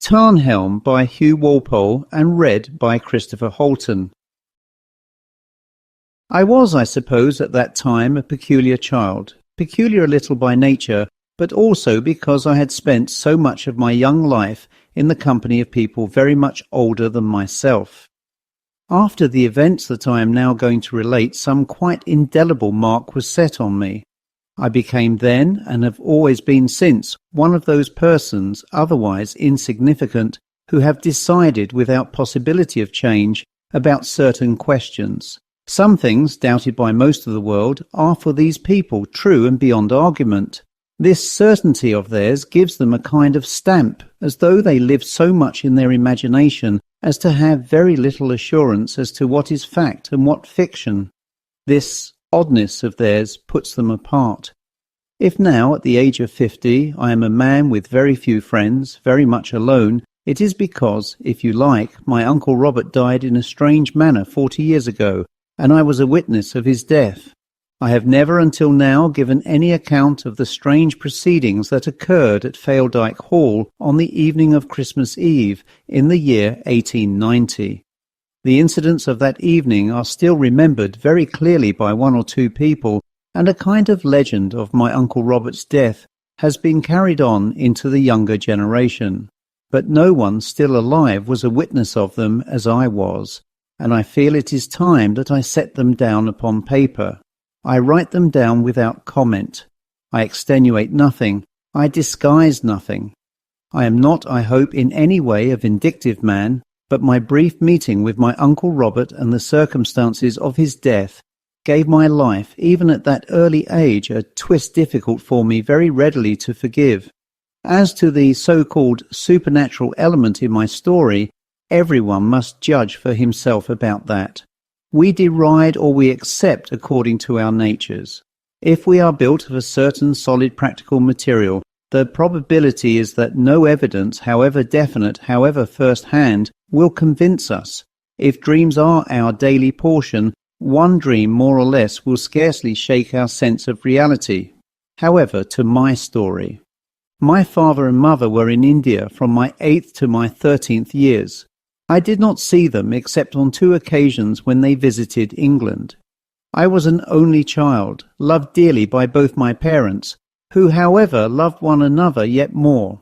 Tarnhelm by Hugh Walpole and read by Christopher Halton. I was, I suppose, at that time a peculiar child, peculiar a little by nature, but also because I had spent so much of my young life in the company of people very much older than myself. After the events that I am now going to relate, some quite indelible mark was set on me. I became then, and have always been since, one of those persons, otherwise insignificant, who have decided without possibility of change about certain questions. Some things, doubted by most of the world, are for these people true and beyond argument. This certainty of theirs gives them a kind of stamp, as though they lived so much in their imagination as to have very little assurance as to what is fact and what fiction. This oddness of theirs puts them apart. If now, at the age of 50, I am a man with very few friends, very much alone, it is because, if you like, my Uncle Robert died in a strange manner 40 years ago, and I was a witness of his death. I have never until now given any account of the strange proceedings that occurred at Faledyke Hall on the evening of Christmas Eve in the year 1890. The incidents of that evening are still remembered very clearly by one or two people, and a kind of legend of my Uncle Robert's death has been carried on into the younger generation. But no one still alive was a witness of them as I was, and I feel it is time that I set them down upon paper. I write them down without comment. I extenuate nothing. I disguise nothing. I am not, I hope, in any way a vindictive man, but my brief meeting with my Uncle Robert and the circumstances of his death gave my life, even at that early age, a twist difficult for me very readily to forgive. As to the so-called supernatural element in my story, everyone must judge for himself about that. We deride or we accept according to our natures. If we are built of a certain solid practical material, the probability is that no evidence, however definite, however first-hand, will convince us. If dreams are our daily portion, one dream more or less will scarcely shake our sense of reality. However, to my story. My father and mother were in India from my 8th to my 13th years. I did not see them except on 2 occasions when they visited England. I was an only child, loved dearly by both my parents, who, however, loved one another yet more.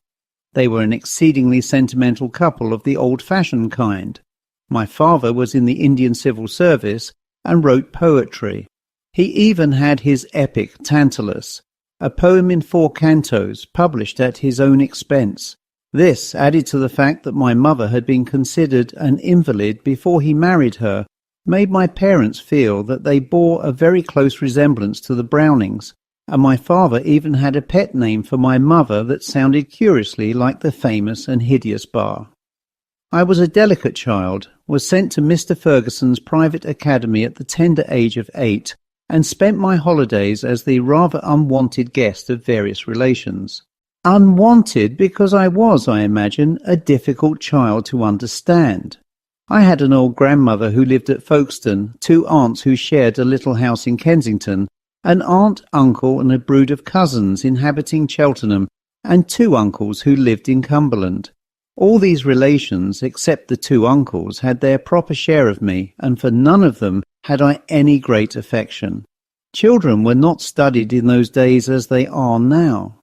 They were an exceedingly sentimental couple of the old-fashioned kind. My father was in the Indian Civil Service and wrote poetry. He even had his epic Tantalus, a poem in 4 cantos, published at his own expense. This, added to the fact that my mother had been considered an invalid before he married her, made my parents feel that they bore a very close resemblance to the Brownings, and my father even had a pet name for my mother that sounded curiously like the famous and hideous bar. I was a delicate child, was sent to Mr. Ferguson's private academy at the tender age of 8, and spent my holidays as the rather unwanted guest of various relations. Unwanted because I was, I imagine, a difficult child to understand. I had an old grandmother who lived at Folkestone, 2 aunts who shared a little house in Kensington, an aunt, uncle, and a brood of cousins inhabiting Cheltenham, and 2 uncles who lived in Cumberland. All these relations, except the 2 uncles, had their proper share of me, and for none of them had I any great affection. Children were not studied in those days as they are now.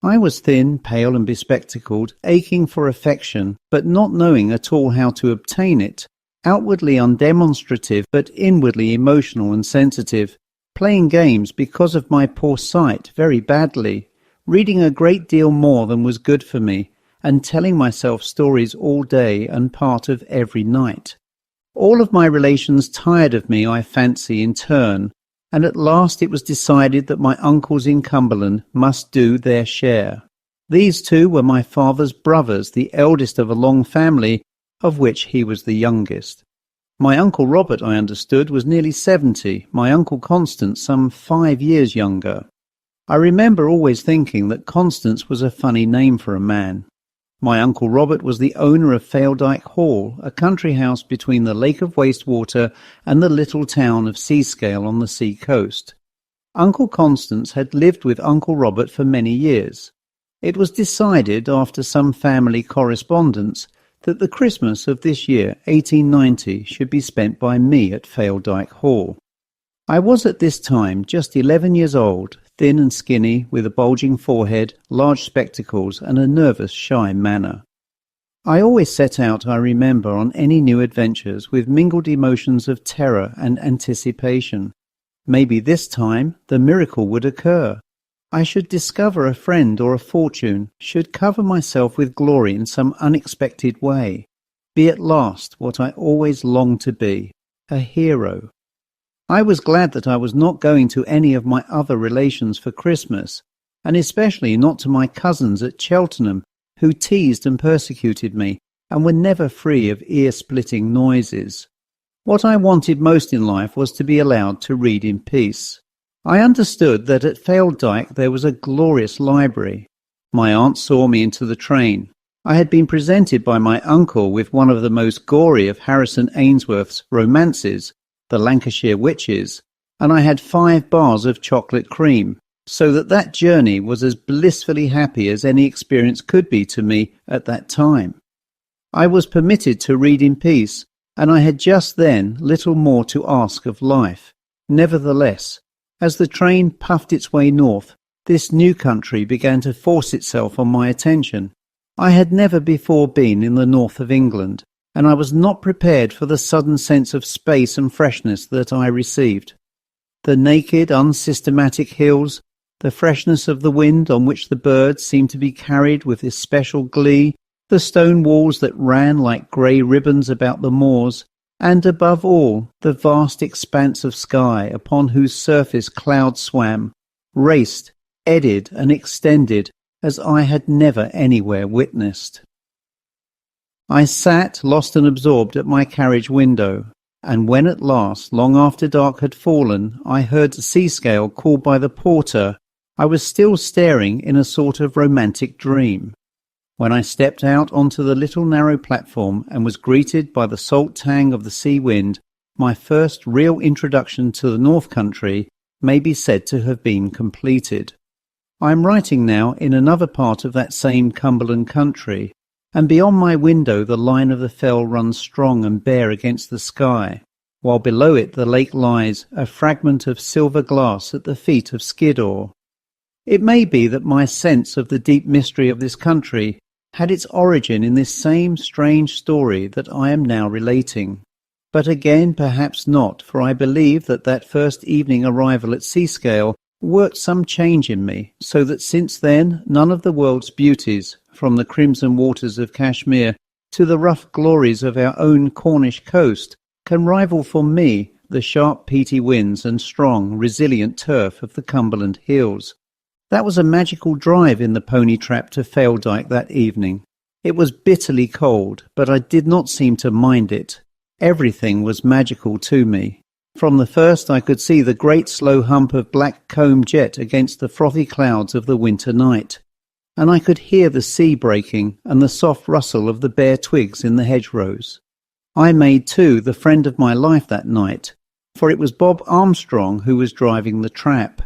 I was thin, pale, and bespectacled, aching for affection, but not knowing at all how to obtain it, outwardly undemonstrative, but inwardly emotional and sensitive, playing games because of my poor sight very badly, reading a great deal more than was good for me, and telling myself stories all day and part of every night. All of my relations tired of me, I fancy, in turn, and at last it was decided that my uncles in Cumberland must do their share. These 2 were my father's brothers, the eldest of a long family, of which he was the youngest. My Uncle Robert, I understood, was nearly 70, my Uncle Constance some 5 years younger. I remember always thinking that Constance was a funny name for a man. My Uncle Robert was the owner of Faledyke Hall, a country house between the Lake of Wastewater and the little town of Seascale on the sea coast. Uncle Constance had lived with Uncle Robert for many years. It was decided after some family correspondence that the Christmas of this year, 1890, should be spent by me at Faledyke Hall. I was at this time just 11 years old, thin and skinny, with a bulging forehead, large spectacles, and a nervous, shy manner. I always set out, I remember, on any new adventures with mingled emotions of terror and anticipation. Maybe this time the miracle would occur. I should discover a friend or a fortune, should cover myself with glory in some unexpected way, be at last what I always longed to be, a hero. I was glad that I was not going to any of my other relations for Christmas, and especially not to my cousins at Cheltenham, who teased and persecuted me, and were never free of ear-splitting noises. What I wanted most in life was to be allowed to read in peace. I understood that at Faledyke there was a glorious library. My aunt saw me into the train. I had been presented by my uncle with one of the most gory of Harrison Ainsworth's romances, The Lancashire Witches, and I had 5 bars of chocolate cream, so that journey was as blissfully happy as any experience could be to me at that time. I was permitted to read in peace, and I had just then little more to ask of life. Nevertheless, as the train puffed its way north, this new country began to force itself on my attention. I had never before been in the north of England, and I was not prepared for the sudden sense of space and freshness that I received. The naked, unsystematic hills, the freshness of the wind on which the birds seemed to be carried with especial glee, the stone walls that ran like grey ribbons about the moors, and above all, the vast expanse of sky upon whose surface clouds swam, raced, eddied and extended as I had never anywhere witnessed. I sat, lost and absorbed, at my carriage window, and when at last, long after dark had fallen, I heard Seascale called by the porter, I was still staring in a sort of romantic dream. When I stepped out onto the little narrow platform and was greeted by the salt tang of the sea wind, my first real introduction to the North Country may be said to have been completed. I am writing now in another part of that same Cumberland country, and beyond my window the line of the fell runs strong and bare against the sky, while below it the lake lies, a fragment of silver glass at the feet of Skiddaw. It may be that my sense of the deep mystery of this country had its origin in this same strange story that I am now relating. But again, perhaps not, for I believe that first evening arrival at Seascale worked some change in me, so that since then none of the world's beauties, from the crimson waters of Kashmir to the rough glories of our own Cornish coast, can rival for me the sharp peaty winds and strong, resilient turf of the Cumberland hills. That was a magical drive in the pony trap to Faledyke that evening. It was bitterly cold, but I did not seem to mind it. Everything was magical to me. From the first I could see the great slow hump of black comb jet against the frothy clouds of the winter night, and I could hear the sea breaking and the soft rustle of the bare twigs in the hedgerows. I made, too, the friend of my life that night, for it was Bob Armstrong who was driving the trap.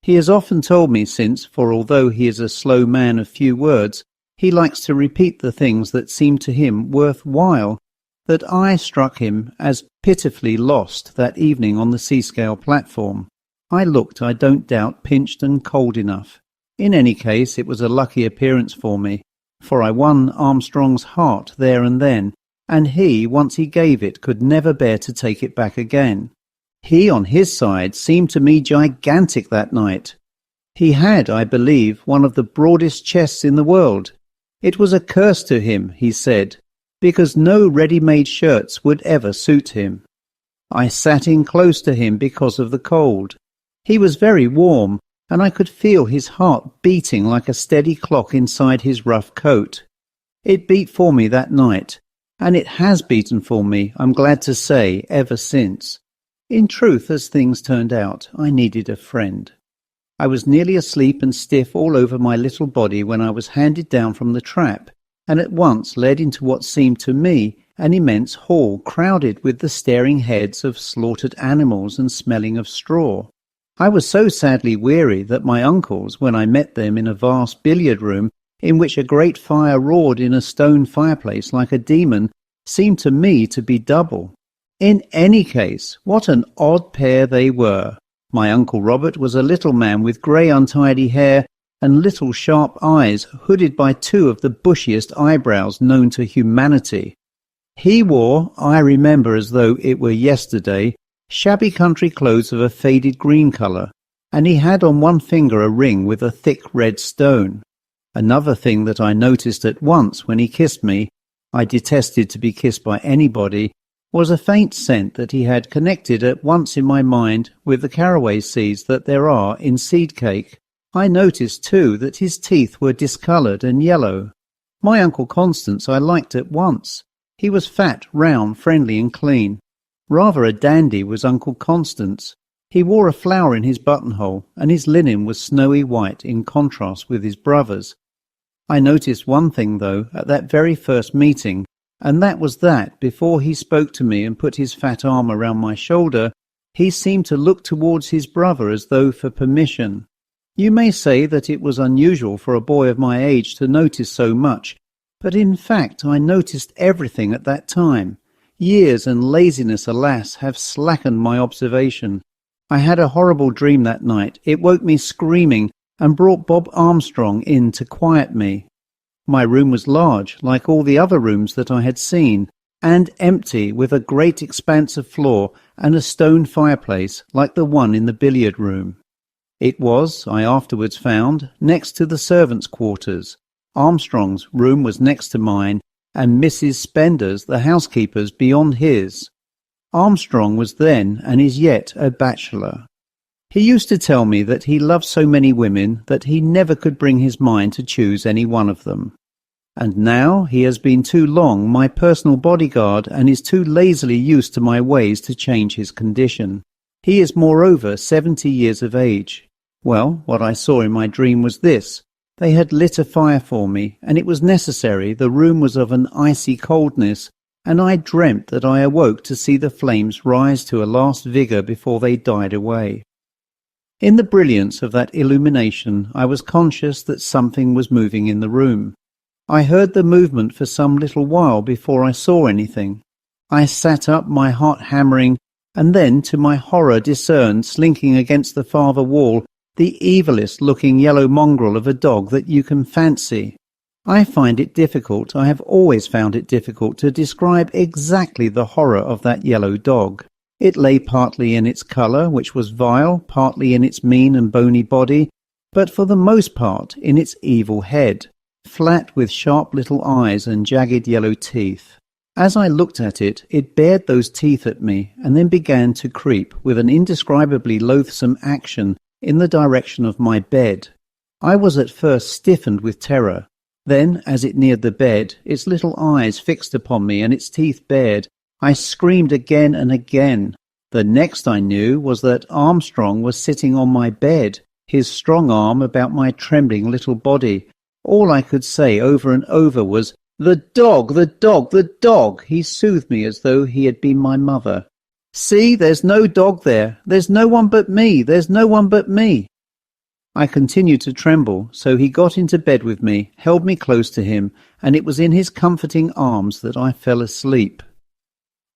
He has often told me since, for although he is a slow man of few words, he likes to repeat the things that seem to him worth while, that I struck him as pitifully lost that evening on the Seascale platform. I looked, I don't doubt, pinched and cold enough. In any case, it was a lucky appearance for me, for I won Armstrong's heart there and then, and he, once he gave it, could never bear to take it back again. He, on his side, seemed to me gigantic that night. He had, I believe, one of the broadest chests in the world. It was a curse to him, he said, because no ready-made shirts would ever suit him. I sat in close to him because of the cold. He was very warm, and I could feel his heart beating like a steady clock inside his rough coat. It beat for me that night, and it has beaten for me, I'm glad to say, ever since. In truth, as things turned out, I needed a friend. I was nearly asleep and stiff all over my little body when I was handed down from the trap, and at once led into what seemed to me an immense hall crowded with the staring heads of slaughtered animals and smelling of straw. I was so sadly weary that my uncles, when I met them in a vast billiard room, in which a great fire roared in a stone fireplace like a demon, seemed to me to be double. In any case, what an odd pair they were. My Uncle Robert was a little man with grey untidy hair and little sharp eyes hooded by two of the bushiest eyebrows known to humanity. He wore, I remember as though it were yesterday, shabby country clothes of a faded green colour, and he had on one finger a ring with a thick red stone. Another thing that I noticed at once when he kissed me, I detested to be kissed by anybody, was a faint scent that he had connected at once in my mind with the caraway seeds that there are in seed cake. I noticed, too, that his teeth were discoloured and yellow. My Uncle Constance I liked at once. He was fat, round, friendly and clean. Rather a dandy was Uncle Constance. He wore a flower in his buttonhole, and his linen was snowy white in contrast with his brother's. I noticed one thing, though, at that very first meeting, and that was that, before he spoke to me and put his fat arm around my shoulder, he seemed to look towards his brother as though for permission. You may say that it was unusual for a boy of my age to notice so much, but in fact I noticed everything at that time. Years and laziness, alas, have slackened my observation. I had a horrible dream that night. It woke me screaming and brought Bob Armstrong in to quiet me. My room was large, like all the other rooms that I had seen, and empty, with a great expanse of floor and a stone fireplace like the one in the billiard room. It was, I afterwards found, next to the servants' quarters. Armstrong's room was next to mine, and Mrs. Spender's, the housekeeper's, beyond his. Armstrong was then, and is yet, a bachelor. He used to tell me that he loved so many women that he never could bring his mind to choose any one of them. And now he has been too long my personal bodyguard and is too lazily used to my ways to change his condition. He is moreover 70 years of age. Well, what I saw in my dream was this. They had lit a fire for me, and it was necessary. The room was of an icy coldness, and I dreamt that I awoke to see the flames rise to a last vigour before they died away. In the brilliance of that illumination, I was conscious that something was moving in the room. I heard the movement for some little while before I saw anything. I sat up, my heart hammering, and then, to my horror, discerned, slinking against the farther wall, the evilest-looking yellow mongrel of a dog that you can fancy. I find it difficult, I have always found it difficult, to describe exactly the horror of that yellow dog. It lay partly in its colour, which was vile, partly in its mean and bony body, but for the most part in its evil head, flat with sharp little eyes and jagged yellow teeth. As I looked at it, it bared those teeth at me, and then began to creep with an indescribably loathsome action in the direction of my bed. I was at first stiffened with terror. Then, as it neared the bed, its little eyes fixed upon me and its teeth bared, I screamed again and again. The next I knew was that Armstrong was sitting on my bed, his strong arm about my trembling little body. All I could say over and over was, "The dog, the dog, the dog!" He soothed me as though he had been my mother. "See, there's no dog there. There's no one but me. There's no one but me." I continued to tremble, so he got into bed with me, held me close to him, and it was in his comforting arms that I fell asleep.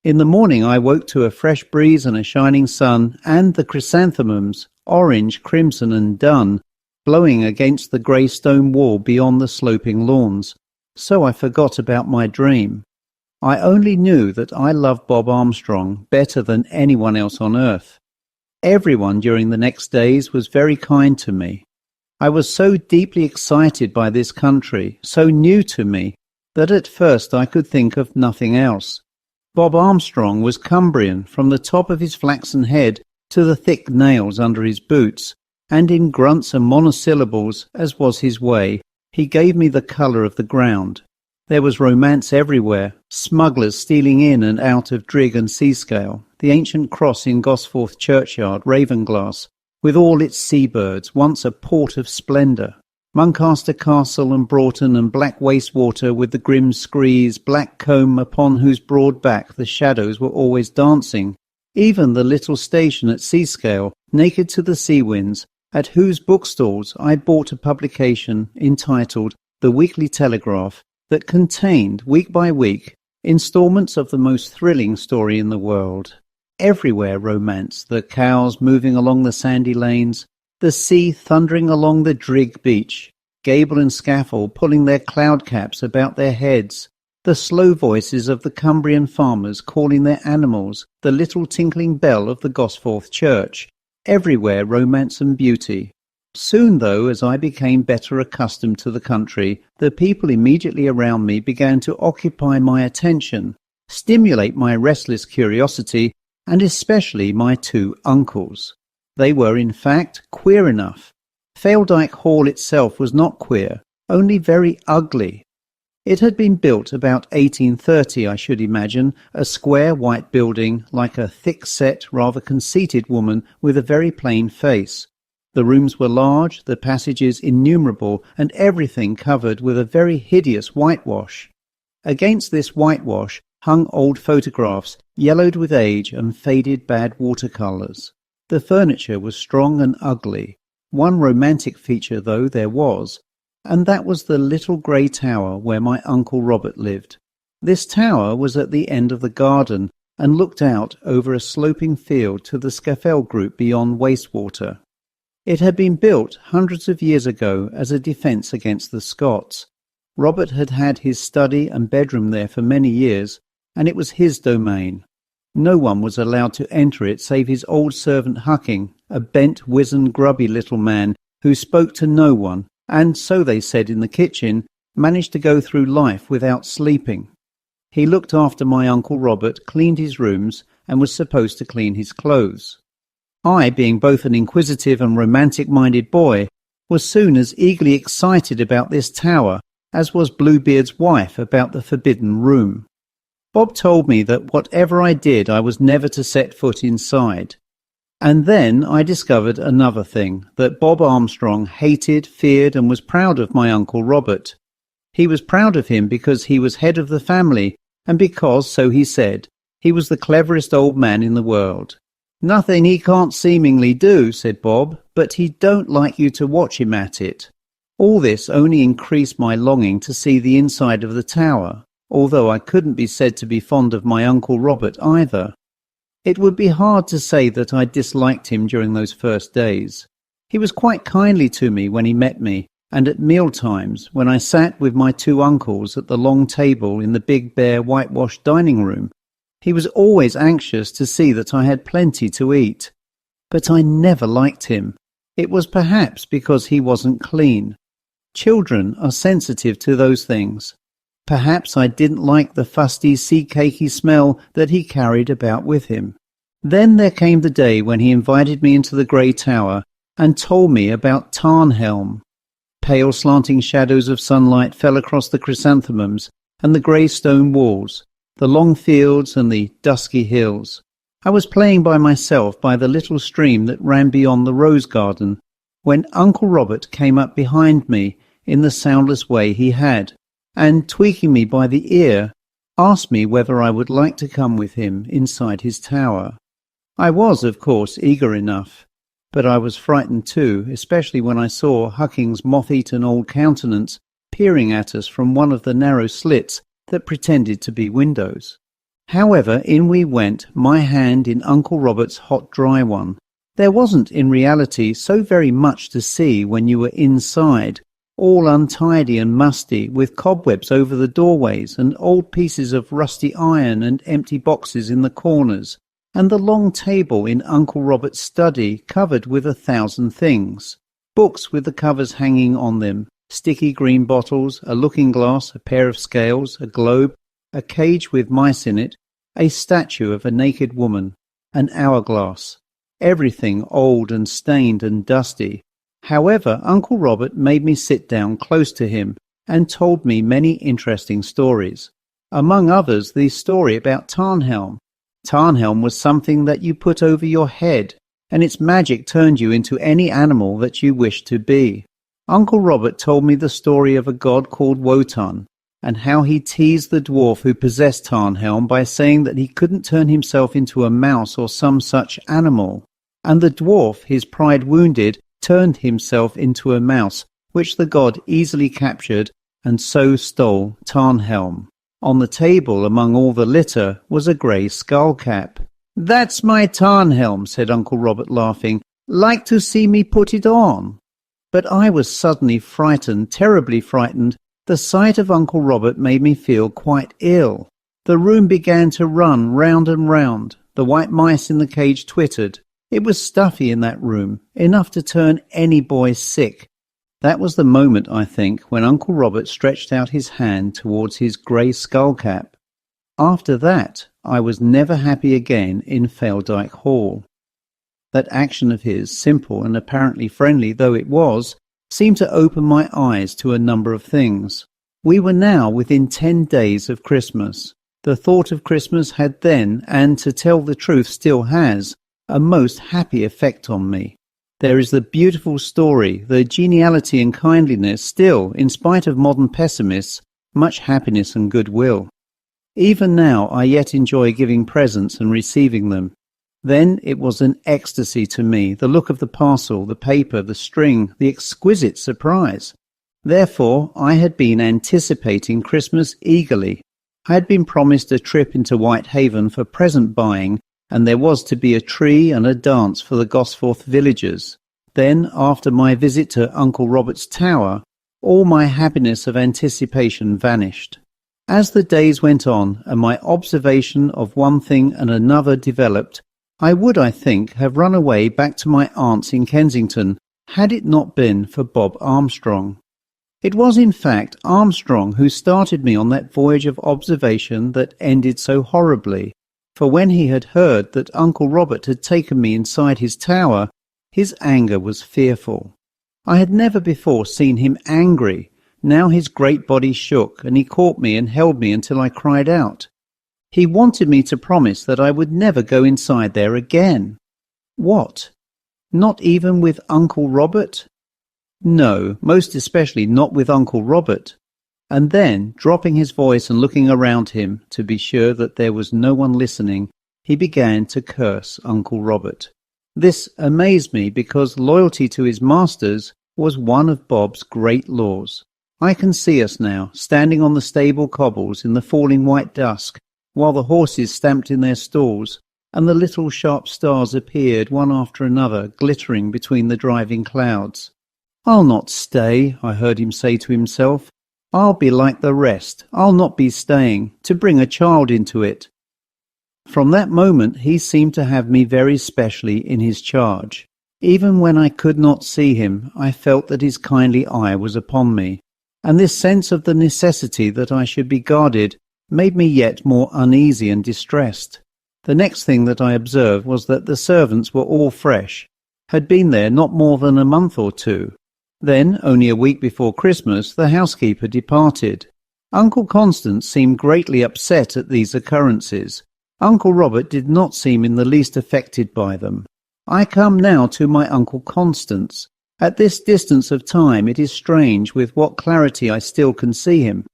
In the morning I woke to a fresh breeze and a shining sun, and the chrysanthemums, orange, crimson and dun, blowing against the grey stone wall beyond the sloping lawns. So I forgot about my dream. I only knew that I loved Bob Armstrong better than anyone else on earth. Everyone during the next days was very kind to me. I was so deeply excited by this country, so new to me, that at first I could think of nothing else. Bob Armstrong was Cumbrian from the top of his flaxen head to the thick nails under his boots, and in grunts and monosyllables, as was his way, he gave me the colour of the ground. There was romance everywhere, smugglers stealing in and out of Drigg and Seascale, the ancient cross in Gosforth churchyard, Ravenglass, with all its seabirds, once a port of splendour, Muncaster Castle and Broughton and Black Wastewater with the grim screes, Black Combe upon whose broad back the shadows were always dancing, even the little station at Seascale, naked to the sea winds, at whose bookstalls I bought a publication entitled the Weekly Telegraph, that contained, week by week, instalments of the most thrilling story in the world. Everywhere romance, the cows moving along the sandy lanes, the sea thundering along the Drigg beach, gable and scaffold pulling their cloud caps about their heads, the slow voices of the Cumbrian farmers calling their animals, the little tinkling bell of the Gosforth church, everywhere romance and beauty. Soon, though, as I became better accustomed to the country, the people immediately around me began to occupy my attention, stimulate my restless curiosity, and especially my two uncles. They were, in fact, queer enough. Faildyke Hall itself was not queer, only very ugly. It had been built about 1830, I should imagine, a square white building like a thick-set, rather conceited woman with a very plain face. The rooms were large, the passages innumerable, and everything covered with a very hideous whitewash. Against this whitewash hung old photographs, yellowed with age and faded bad watercolours. The furniture was strong and ugly. One romantic feature, though, there was, and that was the little grey tower where my Uncle Robert lived. This tower was at the end of the garden and looked out over a sloping field to the Scafell group beyond Wastewater. It had been built hundreds of years ago as a defence against the Scots. Robert had had his study and bedroom there for many years, and it was his domain. No one was allowed to enter it save his old servant Hucking, a bent, wizened, grubby little man who spoke to no one, and, so they said in the kitchen, managed to go through life without sleeping. He looked after my Uncle Robert, cleaned his rooms, and was supposed to clean his clothes. I, being both an inquisitive and romantic-minded boy, was soon as eagerly excited about this tower as was Bluebeard's wife about the forbidden room. Bob told me that whatever I did, I was never to set foot inside. And then I discovered another thing, that Bob Armstrong hated, feared, and was proud of my Uncle Robert. He was proud of him because he was head of the family, and because, so he said, he was the cleverest old man in the world. "Nothing he can't seemingly do," said Bob, "but he don't like you to watch him at it." All this only increased my longing to see the inside of the tower, although I couldn't be said to be fond of my Uncle Robert either. It would be hard to say that I disliked him during those first days. He was quite kindly to me when he met me, and at meal times, when I sat with my two uncles at the long table in the big bare whitewashed dining room, he was always anxious to see that I had plenty to eat. But I never liked him. It was perhaps because he wasn't clean. Children are sensitive to those things. Perhaps I didn't like the fusty, sea-cakey smell that he carried about with him. Then there came the day when he invited me into the grey tower and told me about Tarnhelm. Pale slanting shadows of sunlight fell across the chrysanthemums and the grey stone walls, the long fields and the dusky hills. I was playing by myself by the little stream that ran beyond the rose garden, when Uncle Robert came up behind me in the soundless way he had, and, tweaking me by the ear, asked me whether I would like to come with him inside his tower. I was, of course, eager enough, but I was frightened too, especially when I saw Hucking's moth-eaten old countenance peering at us from one of the narrow slits that pretended to be windows. However, in we went, my hand in Uncle Robert's hot dry one. There wasn't, in reality, so very much to see when you were inside, all untidy and musty, with cobwebs over the doorways and old pieces of rusty iron and empty boxes in the corners, and the long table in Uncle Robert's study covered with 1,000 things, books with the covers hanging on them, sticky green bottles, a looking-glass, a pair of scales, a globe, a cage with mice in it, a statue of a naked woman, an hourglass, everything old and stained and dusty. However, Uncle Robert made me sit down close to him and told me many interesting stories. Among others, the story about Tarnhelm. Tarnhelm was something that you put over your head, and its magic turned you into any animal that you wished to be. Uncle Robert told me the story of a god called Wotan, and how he teased the dwarf who possessed Tarnhelm by saying that he couldn't turn himself into a mouse or some such animal, and the dwarf, his pride wounded, turned himself into a mouse, which the god easily captured and so stole Tarnhelm. On the table among all the litter was a grey skull-cap. "That's my Tarnhelm," said Uncle Robert, laughing. "Like to see me put it on?" But I was suddenly frightened, terribly frightened. The sight of Uncle Robert made me feel quite ill. The room began to run round and round. The white mice in the cage twittered. It was stuffy in that room, enough to turn any boy sick. That was the moment, I think, when Uncle Robert stretched out his hand towards his grey skull-cap. After that, I was never happy again in Felldyke Hall. That action of his, simple and apparently friendly though it was, seemed to open my eyes to a number of things. We were now within 10 days of Christmas. The thought of Christmas had then, and to tell the truth still has, a most happy effect on me. There is the beautiful story, the geniality and kindliness, still, in spite of modern pessimists, much happiness and goodwill. Even now I yet enjoy giving presents and receiving them. Then it was an ecstasy to me, the look of the parcel, the paper, the string, the exquisite surprise. Therefore I had been anticipating Christmas eagerly. I had been promised a trip into Whitehaven for present buying, and there was to be a tree and a dance for the Gosforth villagers. Then, after my visit to Uncle Robert's tower, all my happiness of anticipation vanished. As the days went on and my observation of one thing and another developed, I would, I think, have run away back to my aunt's in Kensington had it not been for Bob Armstrong. It was, in fact, Armstrong who started me on that voyage of observation that ended so horribly, for when he had heard that Uncle Robert had taken me inside his tower, his anger was fearful. I had never before seen him angry. Now his great body shook, and he caught me and held me until I cried out. He wanted me to promise that I would never go inside there again. What? Not even with Uncle Robert? No, most especially not with Uncle Robert. And then, dropping his voice and looking around him to be sure that there was no one listening, he began to curse Uncle Robert. This amazed me because loyalty to his masters was one of Bob's great laws. I can see us now, standing on the stable cobbles in the falling white dusk, while the horses stamped in their stalls, and the little sharp stars appeared one after another, glittering between the driving clouds. "I'll not stay," I heard him say to himself. "I'll be like the rest. I'll not be staying, to bring a child into it." From that moment he seemed to have me very specially in his charge. Even when I could not see him, I felt that his kindly eye was upon me, and this sense of the necessity that I should be guarded made me yet more uneasy and distressed. The next thing that I observed was that the servants were all fresh, had been there not more than a month or two. Then, only a week before Christmas, the housekeeper departed. Uncle Constance seemed greatly upset at these occurrences. Uncle Robert did not seem in the least affected by them. I come now to my Uncle Constance. At this distance of time it is strange with what clarity I still can see him.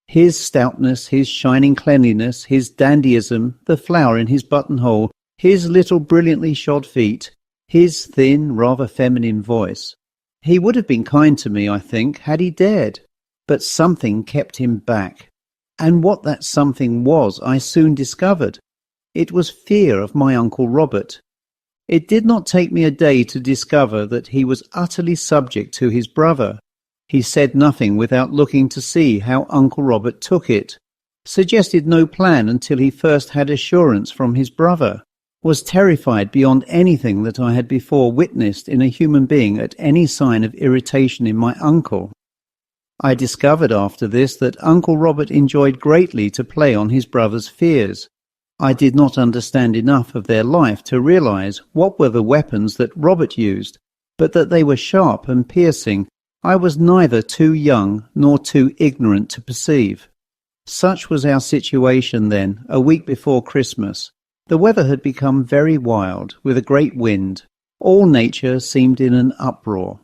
His stoutness, his shining cleanliness, his dandyism, the flower in his buttonhole, his little brilliantly shod feet, his thin, rather feminine voice. He would have been kind to me, I think, had he dared, but something kept him back. And what that something was I soon discovered. It was fear of my Uncle Robert. It did not take me a day to discover that he was utterly subject to his brother. He said nothing without looking to see how Uncle Robert took it, suggested no plan until he first had assurance from his brother, was terrified beyond anything that I had before witnessed in a human being at any sign of irritation in my uncle. I discovered after this that Uncle Robert enjoyed greatly to play on his brother's fears. I did not understand enough of their life to realize what were the weapons that Robert used, but that they were sharp and piercing, I was neither too young nor too ignorant to perceive. Such was our situation then, a week before Christmas. The weather had become very wild, with a great wind. All nature seemed in an uproar.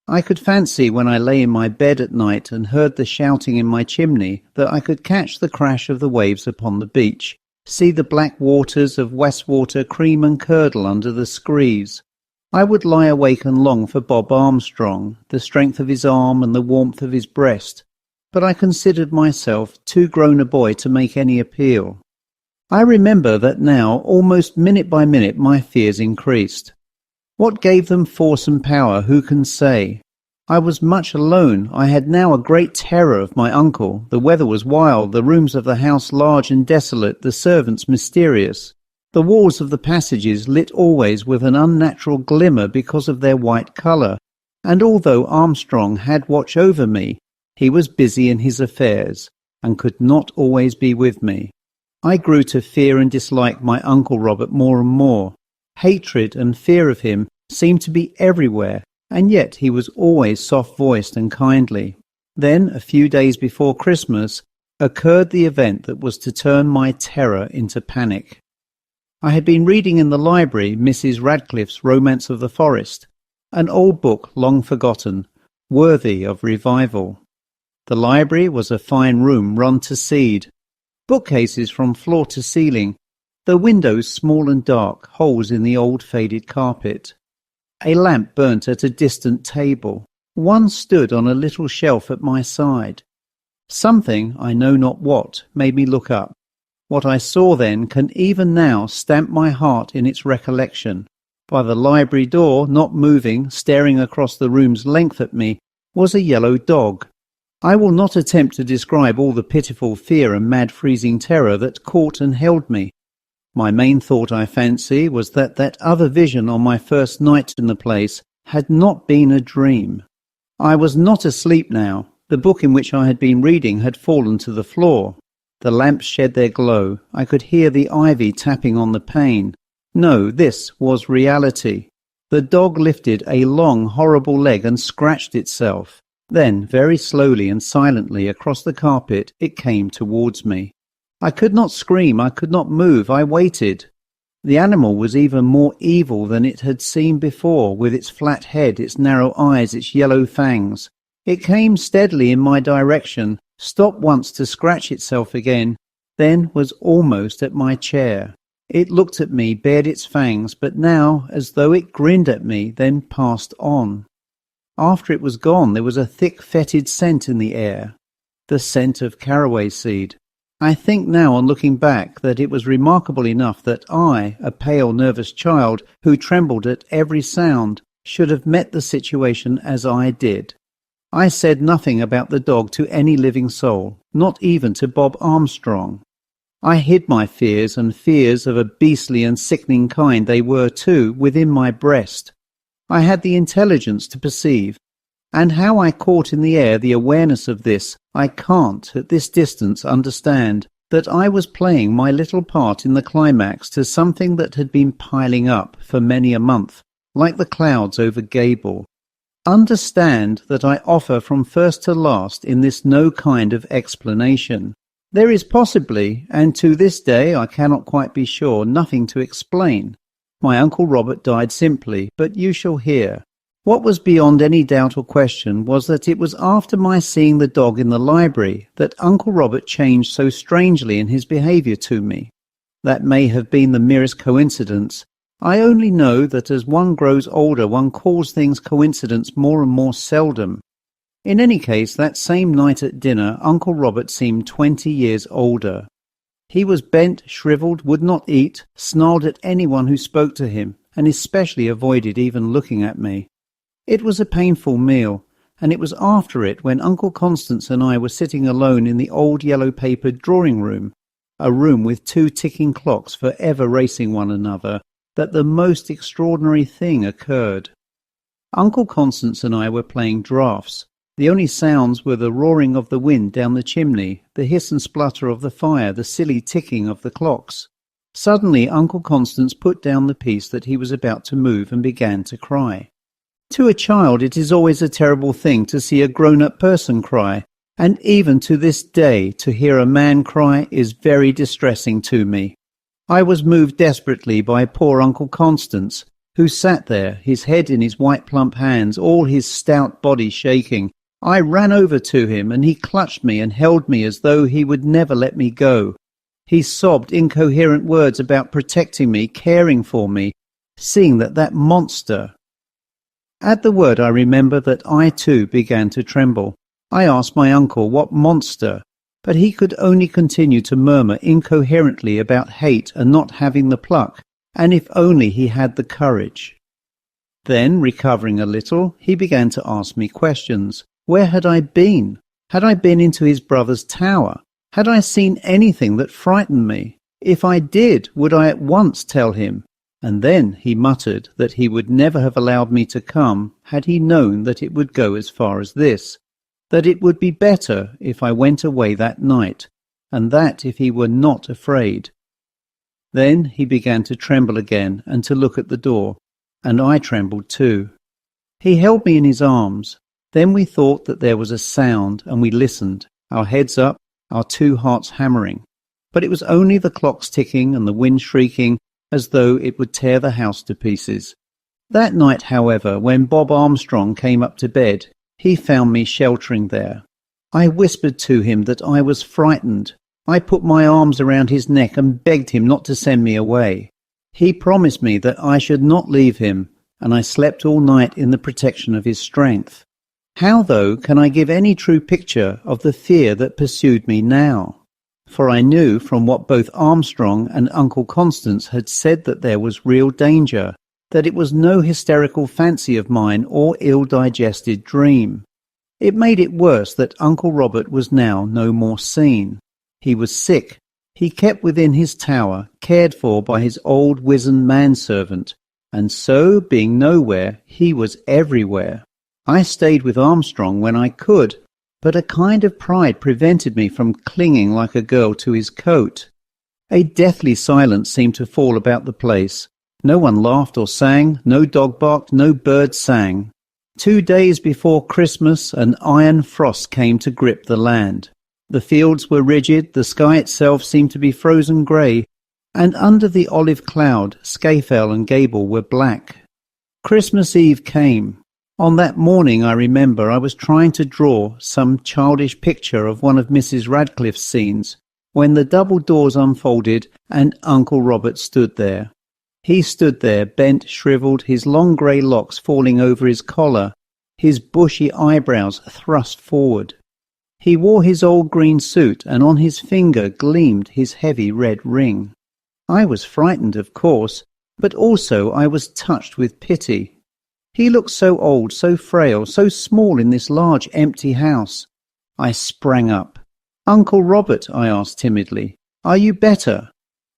I could fancy when I lay in my bed at night and heard the shouting in my chimney that I could catch the crash of the waves upon the beach, see the black waters of Westwater cream and curdle under the screes. I would lie awake and long for Bob Armstrong, the strength of his arm and the warmth of his breast. but I considered myself too grown a boy to make any appeal. I remember that now, almost minute by minute, my fears increased. What gave them force and power, who can say? I was much alone. I had now a great terror of my uncle. The weather was wild, the rooms of the house large and desolate, the servants mysterious. The walls of the passages lit always with an unnatural glimmer because of their white colour, and although Armstrong had watch over me, he was busy in his affairs, and could not always be with me. I grew to fear and dislike my Uncle Robert more and more. Hatred and fear of him seemed to be everywhere, and yet he was always soft-voiced and kindly. Then, a few days before Christmas, occurred the event that was to turn my terror into panic. I had been reading in the library Mrs. Radcliffe's Romance of the Forest, an old book long forgotten, worthy of revival. The library was a fine room run to seed, bookcases from floor to ceiling, the windows small and dark, holes in the old faded carpet. A lamp burnt at a distant table. One stood on a little shelf at my side. Something, I know not what, made me look up. What I saw then can even now stamp my heart in its recollection. By the library door, not moving, staring across the room's length at me, was a yellow dog. I will not attempt to describe all the pitiful fear and mad freezing terror that caught and held me. My main thought, I fancy, was that other vision on my first night in the place had not been a dream. I was not asleep now. The book in which I had been reading had fallen to the floor. The lamps shed their glow. I could hear the ivy tapping on the pane. No, this was reality. The dog lifted a long, horrible leg and scratched itself. Then, very slowly and silently across the carpet, it came towards me. I could not scream, I could not move, I waited. The animal was even more evil than it had seemed before, with its flat head, its narrow eyes, its yellow fangs. It came steadily in my direction, stopped once to scratch itself again, then was almost at my chair. It looked at me, bared its fangs, but now as though it grinned at me, then passed on. After it was gone, there was a thick fetid scent in the air, the scent of caraway seed. I think now, on looking back, that it was remarkable enough that I, a pale, nervous child who trembled at every sound, should have met the situation as I did. I said nothing about the dog to any living soul, not even to Bob Armstrong. I hid my fears, and fears of a beastly and sickening kind they were too, within my breast. I had the intelligence to perceive, and how I caught in the air the awareness of this, I can't, at this distance, understand, that I was playing my little part in the climax to something that had been piling up for many a month, like the clouds over Gable. Understand that I offer from first to last in this no kind of explanation. There is possibly, and to this day I cannot quite be sure, nothing to explain. My Uncle Robert died simply, but you shall hear. What was beyond any doubt or question was that it was after my seeing the dog in the library that Uncle Robert changed so strangely in his behaviour to me. That may have been the merest coincidence. I only know that as one grows older one calls things coincidence more and more seldom. In any case, that same night at dinner Uncle Robert seemed 20 years older. He was bent, shrivelled, would not eat, snarled at anyone who spoke to him, and especially avoided even looking at me. It was a painful meal, and it was after it, when Uncle Constance and I were sitting alone in the old yellow-papered drawing-room, a room with two ticking clocks for ever racing one another, that the most extraordinary thing occurred. Uncle Constance and I were playing draughts. The only sounds were the roaring of the wind down the chimney, the hiss and splutter of the fire, the silly ticking of the clocks. Suddenly Uncle Constance put down the piece that he was about to move and began to cry. To a child it is always a terrible thing to see a grown-up person cry, and even to this day to hear a man cry is very distressing to me. I was moved desperately by poor Uncle Constance, who sat there, his head in his white plump hands, all his stout body shaking. I ran over to him, and he clutched me and held me as though he would never let me go. He sobbed incoherent words about protecting me, caring for me, seeing that monster. At the word I remember that I too began to tremble. I asked my uncle what monster, but he could only continue to murmur incoherently about hate and not having the pluck, and if only he had the courage. Then, recovering a little, he began to ask me questions. Where had I been? Had I been into his brother's tower? Had I seen anything that frightened me? If I did, would I at once tell him? And then he muttered that he would never have allowed me to come had he known that it would go as far as this, that it would be better if I went away that night, and that if he were not afraid. Then he began to tremble again and to look at the door, and I trembled too. He held me in his arms. Then we thought that there was a sound, and we listened, our heads up, our two hearts hammering. But it was only the clocks ticking and the wind shrieking as though it would tear the house to pieces. That night, however, when Bob Armstrong came up to bed, he found me sheltering there. I whispered to him that I was frightened. I put my arms around his neck and begged him not to send me away. He promised me that I should not leave him, and I slept all night in the protection of his strength. How, though, can I give any true picture of the fear that pursued me now? For I knew from what both Armstrong and Uncle Constance had said that there was real danger, that it was no hysterical fancy of mine or ill-digested dream. It made it worse that Uncle Robert was now no more seen. He was sick. He kept within his tower, cared for by his old wizened manservant, and so, being nowhere, he was everywhere. I stayed with Armstrong when I could, but a kind of pride prevented me from clinging like a girl to his coat. A deathly silence seemed to fall about the place. No one laughed or sang, no dog barked, no bird sang. 2 days before Christmas, an iron frost came to grip the land. The fields were rigid, the sky itself seemed to be frozen grey, and under the olive cloud, scafell and gable were black. Christmas Eve came. On that morning, I remember, I was trying to draw some childish picture of one of Mrs. Radcliffe's scenes, when the double doors unfolded and Uncle Robert stood there. He stood there, bent, shriveled, his long grey locks falling over his collar, his bushy eyebrows thrust forward. He wore his old green suit, and on his finger gleamed his heavy red ring. I was frightened, of course, but also I was touched with pity. He looked so old, so frail, so small in this large empty house. I sprang up. "Uncle Robert," I asked timidly, "are you better?"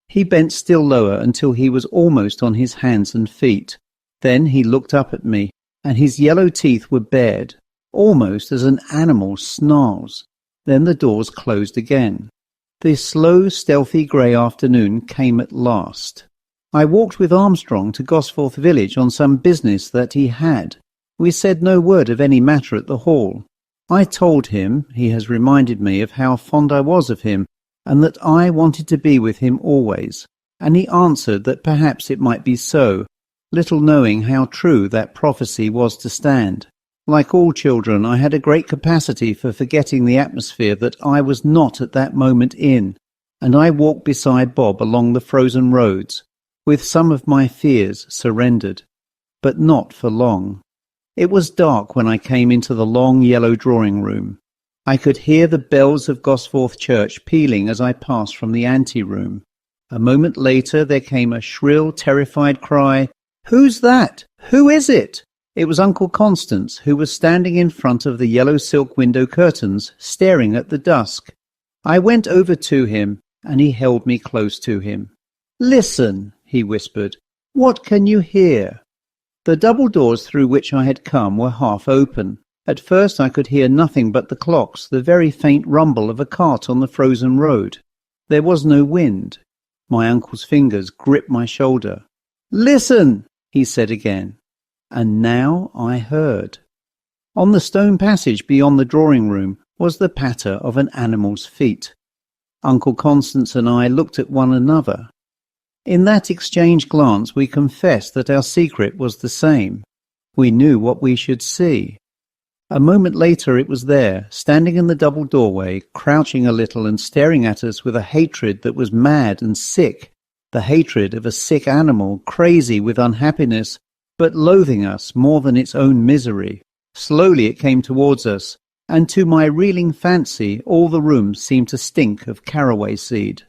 He bent still lower until he was almost on his hands and feet. Then he looked up at me, and his yellow teeth were bared, almost as an animal snarls. Then the doors closed again. The slow, stealthy grey afternoon came at last. I walked with Armstrong to Gosforth village on some business that he had. We said no word of any matter at the hall. I told him, he has reminded me of how fond I was of him, and that I wanted to be with him always, and he answered that perhaps it might be so, little knowing how true that prophecy was to stand. Like all children, I had a great capacity for forgetting the atmosphere that I was not at that moment in, and I walked beside Bob along the frozen roads, with some of my fears surrendered, but not for long. It was dark when I came into the long yellow drawing-room. I could hear the bells of Gosforth Church pealing as I passed from the ante-room. A moment later there came a shrill, terrified cry, "Who's that? Who is it?" It was Uncle Constance, who was standing in front of the yellow silk window curtains, staring at the dusk. I went over to him, and he held me close to him. "Listen," he whispered. "What can you hear?" The double doors through which I had come were half open. At first I could hear nothing but the clocks, the very faint rumble of a cart on the frozen road. There was no wind. My uncle's fingers gripped my shoulder. "Listen," he said again. And now I heard. On the stone passage beyond the drawing-room was the patter of an animal's feet. Uncle Constance and I looked at one another. In that exchanged glance we confessed that our secret was the same. We knew what we should see. A moment later it was there, standing in the double doorway, crouching a little and staring at us with a hatred that was mad and sick, the hatred of a sick animal, crazy with unhappiness, but loathing us more than its own misery. Slowly it came towards us, and to my reeling fancy all the rooms seemed to stink of caraway seed.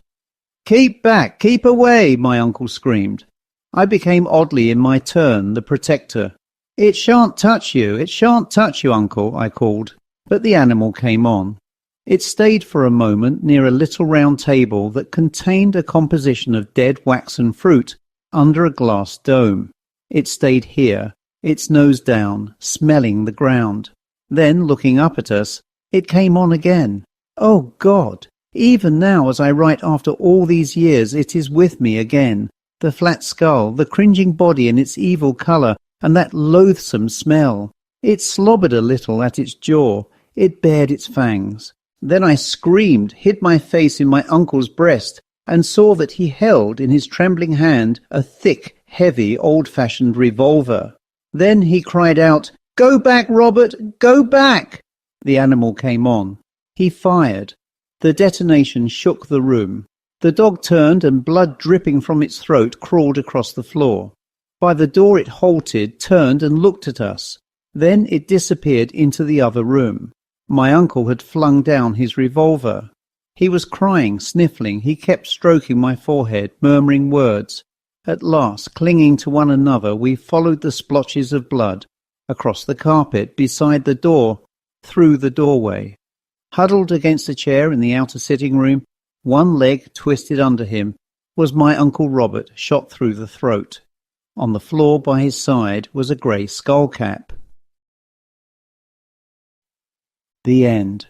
"Keep back! Keep away!" my uncle screamed. I became oddly in my turn the protector. "It shan't touch you! It shan't touch you, uncle!" I called, but the animal came on. It stayed for a moment near a little round table that contained a composition of dead waxen fruit under a glass dome. It stayed here, its nose down, smelling the ground. Then, looking up at us, it came on again. Oh God! Even now, as I write after all these years, it is with me again. The flat skull, the cringing body in its evil colour, and that loathsome smell. It slobbered a little at its jaw. It bared its fangs. Then I screamed, hid my face in my uncle's breast, and saw that he held in his trembling hand a thick, heavy, old-fashioned revolver. Then he cried out, "Go back, Robert! Go back!" The animal came on. He fired. The detonation shook the room. The dog turned and, blood dripping from its throat, crawled across the floor. By the door it halted, turned and looked at us. Then it disappeared into the other room. My uncle had flung down his revolver. He was crying, sniffling. He kept stroking my forehead, murmuring words. At last, clinging to one another, we followed the splotches of blood, across the carpet, beside the door, through the doorway. Huddled against a chair in the outer sitting room, one leg twisted under him, was my Uncle Robert, shot through the throat. On the floor by his side was a grey skull cap. The end.